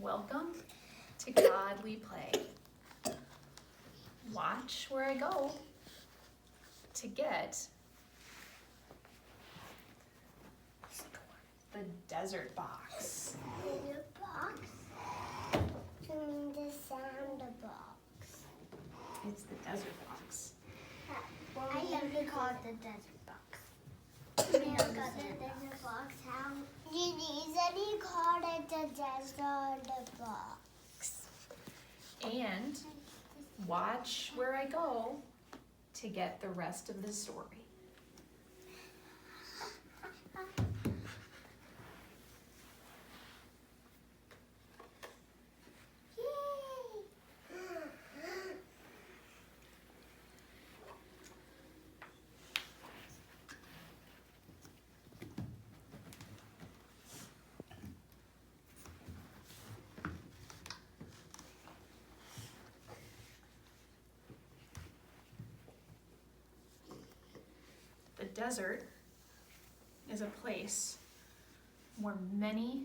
Welcome to Godly Play. Watch where I go to get the desert box. The box? You mean the sound box? It's the desert box. I love to call it the desert box. You got the desert box how? You easily call it the desert box. And watch where I go to get the rest of the story. The desert is a place where many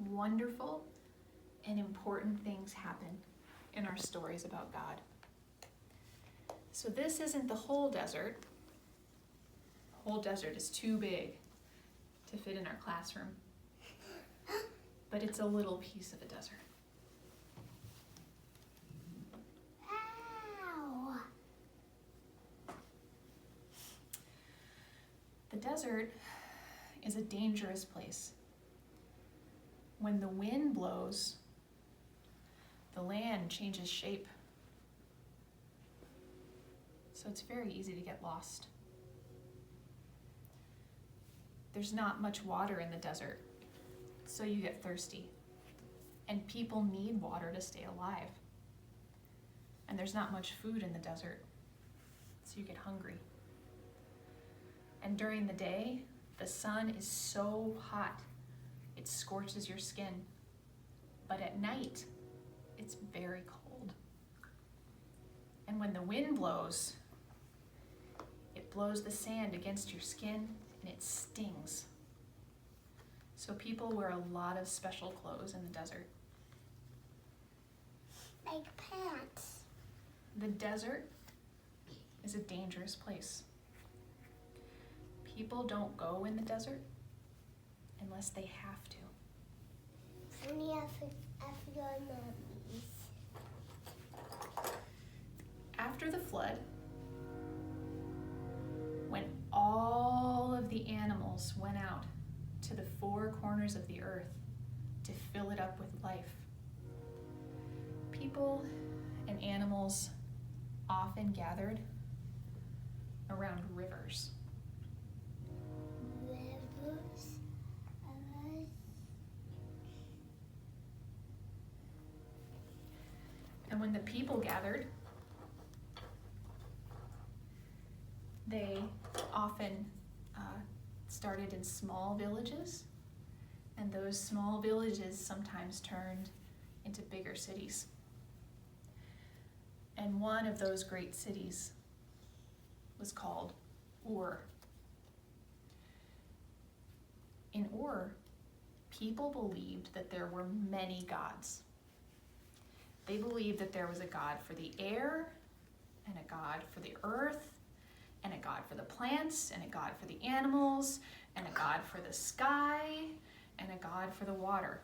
wonderful and important things happen in our stories about God. So this isn't the whole desert. The whole desert is too big to fit in our classroom. But it's a little piece of a desert. Ow! The desert is a dangerous place. When the wind blows, the land changes shape. So it's very easy to get lost. There's not much water in the desert, so you get thirsty. And people need water to stay alive. And there's not much food in the desert, so you get hungry. And during the day, the sun is so hot, it scorches your skin. But at night, it's very cold. And when the wind blows, it blows the sand against your skin and it stings. So people wear a lot of special clothes in the desert. Like pants. The desert is a dangerous place. People don't go in the desert unless they have to. Only African mummies. After the flood, when all of the animals went out to the four corners of the earth to fill it up with life, people and animals often gathered around rivers. Rivers. And when the people gathered, they often started in small villages, and those small villages sometimes turned into bigger cities. And one of those great cities was called Ur. In Ur, people believed that there were many gods. They believed that there was a god for the air, and a god for the earth, and a god for the plants, and a god for the animals, and a god for the sky, and a god for the water.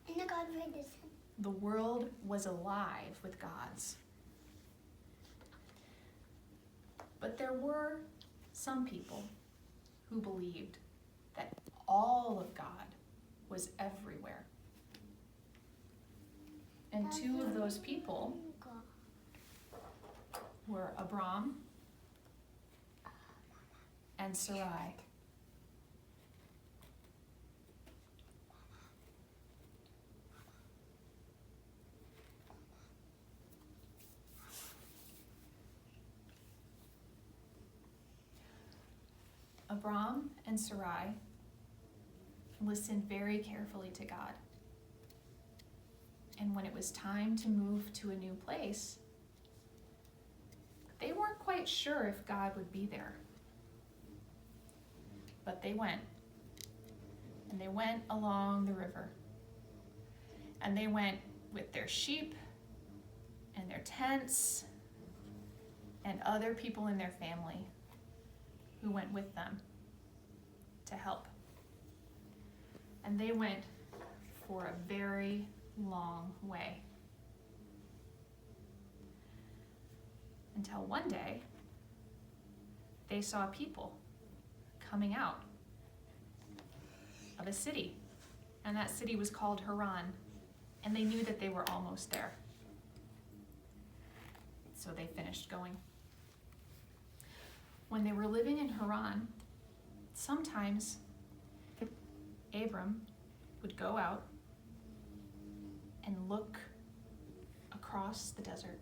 And the God for the sun. The world was alive with gods. But there were some people who believed that all of God was everywhere. And two of those people were Abram and Sarai. Abram and Sarai listened very carefully to God. And when it was time to move to a new place, they weren't quite sure if God would be there. But they went. And they went along the river. And they went with their sheep and their tents and other people in their family who went with them to help. And they went for a very long way. Until one day, they saw people coming out of a city. And that city was called Haran. And they knew that they were almost there. So they finished going. When they were living in Haran, sometimes Abram would go out and look across the desert.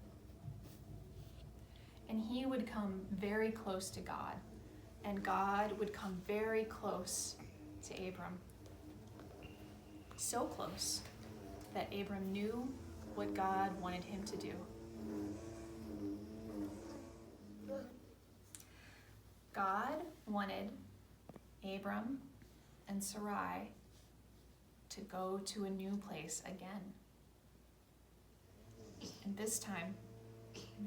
And he would come very close to God, and God would come very close to Abram. So close that Abram knew what God wanted him to do. God wanted Abram and Sarai to go to a new place again. And this time,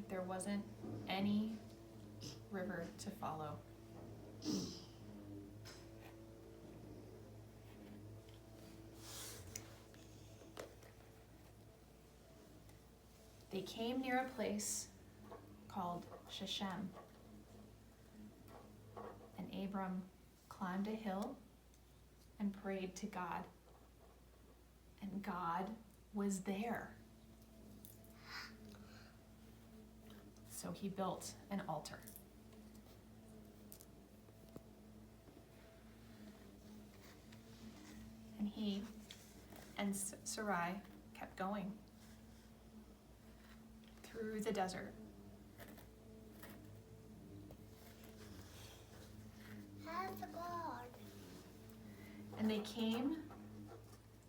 there wasn't any river to follow. They came near a place called Shechem. And Abram climbed a hill and prayed to God. And God was there. So he built an altar. And he and Sarai kept going through the desert. And they came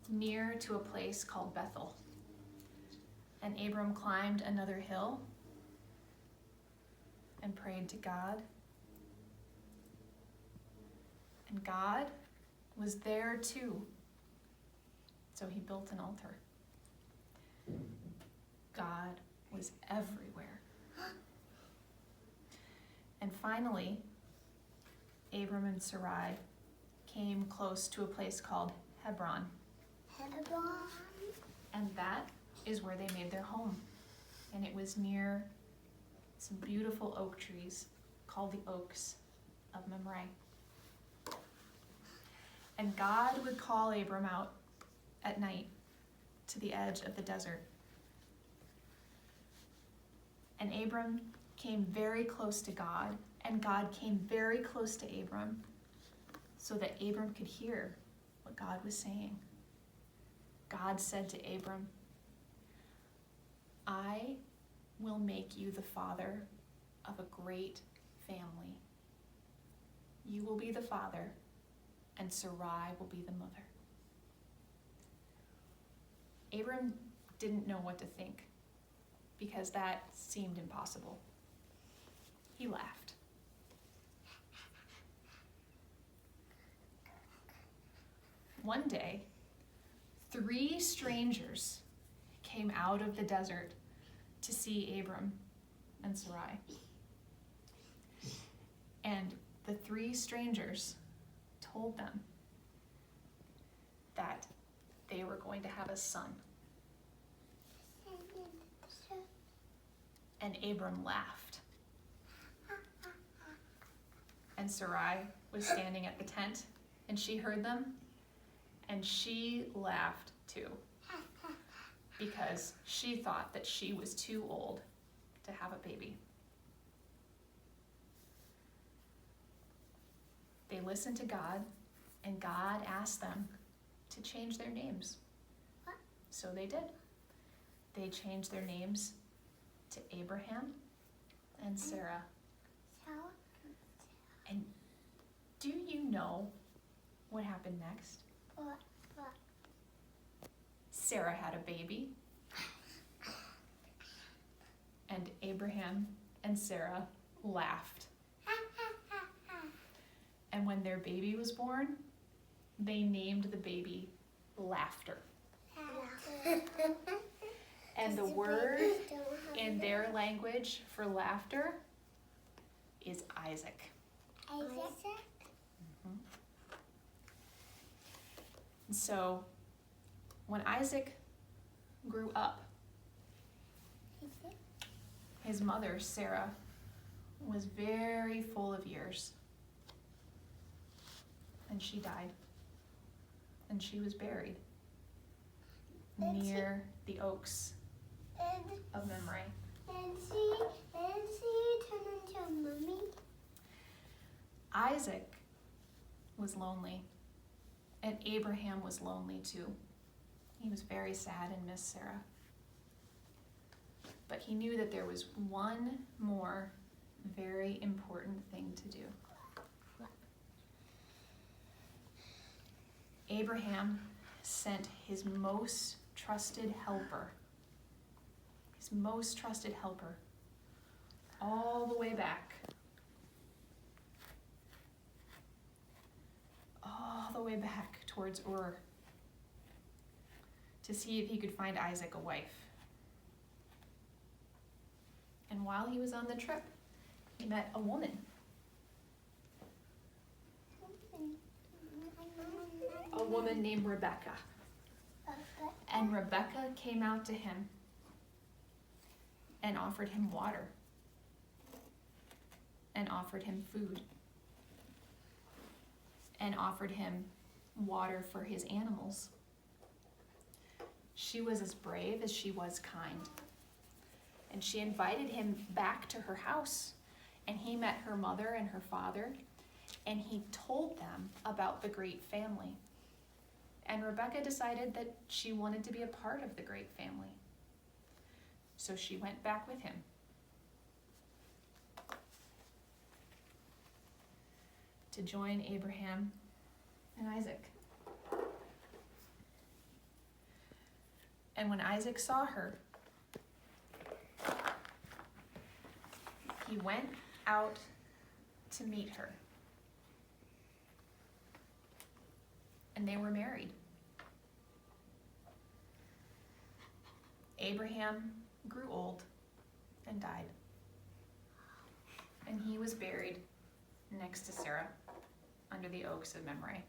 near to a place called Bethel. And Abram climbed another hill and prayed to God. And God was there too. So he built an altar. God was everywhere. And finally, Abram and Sarai came close to a place called Hebron. Hebron. And that is where they made their home. And it was near some beautiful oak trees called the Oaks of Mamre. And God would call Abram out at night to the edge of the desert. And Abram came very close to God, and God came very close to Abram so that Abram could hear what God was saying. God said to Abram, I will make you the father of a great family. You will be the father, and Sarai will be the mother. Abram didn't know what to think because that seemed impossible. He laughed. One day, 3 strangers came out of the desert to see Abram and Sarai. And the 3 strangers told them that they were going to have a son. And Abram laughed. And Sarai was standing at the tent, and she heard them, and she laughed too, because she thought that she was too old to have a baby. They listened to God, and God asked them to change their names. So they did. They changed their names to Abraham and Sarah. And do you know what happened next? What? Sarah had a baby. And Abraham and Sarah laughed. And when their baby was born, they named the baby Laughter. And the word in their language for laughter is Isaac. Isaac? And so when Isaac grew up, his mother, Sarah, was very full of years. And she died. And she was buried near the oaks of Mamre. And she turned into a mummy. Isaac was lonely, and Abraham was lonely too. He was very sad and missed Sarah. But he knew that there was one more very important thing to do. Abraham sent his most trusted helper, all the way back, towards Ur, to see if he could find Isaac a wife. And while he was on the trip, he met a woman. A woman named Rebecca. And Rebecca came out to him and offered him water and offered him food and offered him water for his animals. She was as brave as she was kind. And she invited him back to her house, and he met her mother and her father, and he told them about the great family. And Rebecca decided that she wanted to be a part of the great family. So she went back with him. To join Abraham and Isaac. And when Isaac saw her, he went out to meet her. And they were married. Abraham grew old and died. And he was buried next to Sarah under the oaks of Mamre.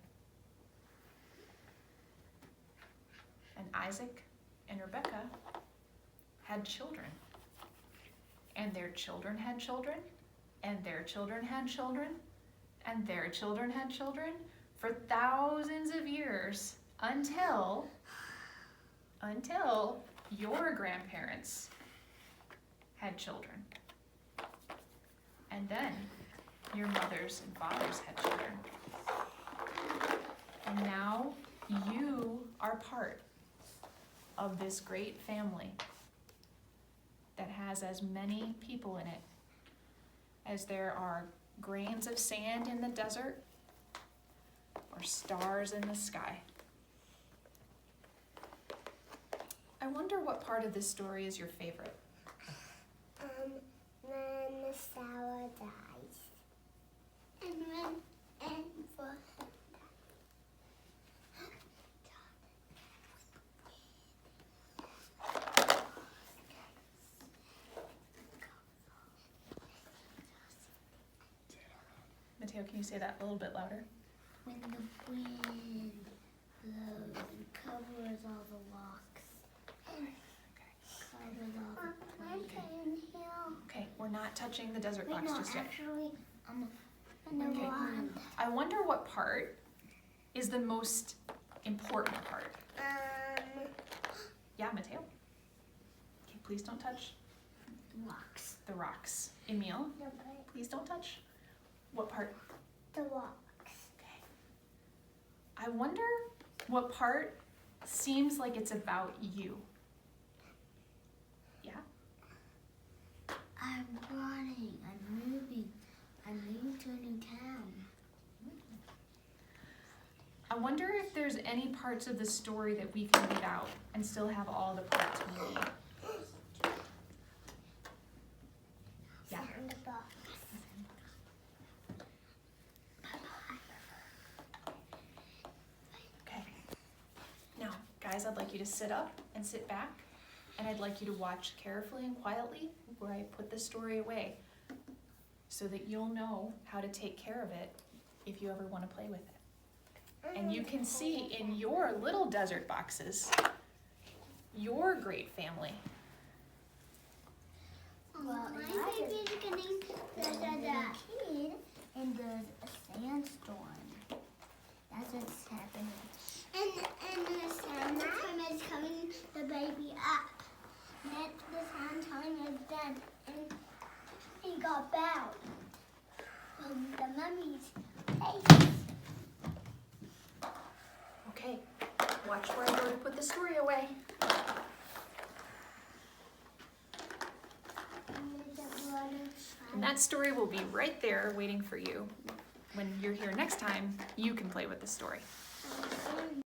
And Isaac and Rebecca had children. And their children had children, and their children had children, and their children had children for thousands of years until your grandparents had children. And then your mothers and fathers had children. And now you are part of this great family that has as many people in it as there are grains of sand in the desert or stars in the sky. I wonder what part of this story is your favorite? When Sarah dies. And for Mateo, can you say that a little bit louder? when the wind blows and covers all the rocks. Covers all the plants. Okay, we're not touching the desert rocks just yet. Actually, Okay. I wonder what part is the most important part. Yeah, Mateo? Okay, please don't touch rocks. the rocks. Emil, please don't touch. What part? The rocks. Okay. I wonder what part seems like it's about you. Yeah? I'm running. I'm moving. I'm moving to a new town. I wonder if there's any parts of the story that we can leave out and still have all the parts we need. Yeah. In the box. Okay. Now, guys, Otherwise, I'd like you to sit up and sit back, and I'd like you to watch carefully and quietly where I put the story away so that you'll know how to take care of it if you ever want to play with it. And you can see in your little desert boxes your great family. Well, my baby's getting the kid in the sandstorm. That's what's happening. And the sandstorm is coming the baby up. Then the sandstorm is done, and he got bound from the mummy's face. Okay, watch where I go to put the story away. And that story will be right there waiting for you. When you're here next time, you can play with the story.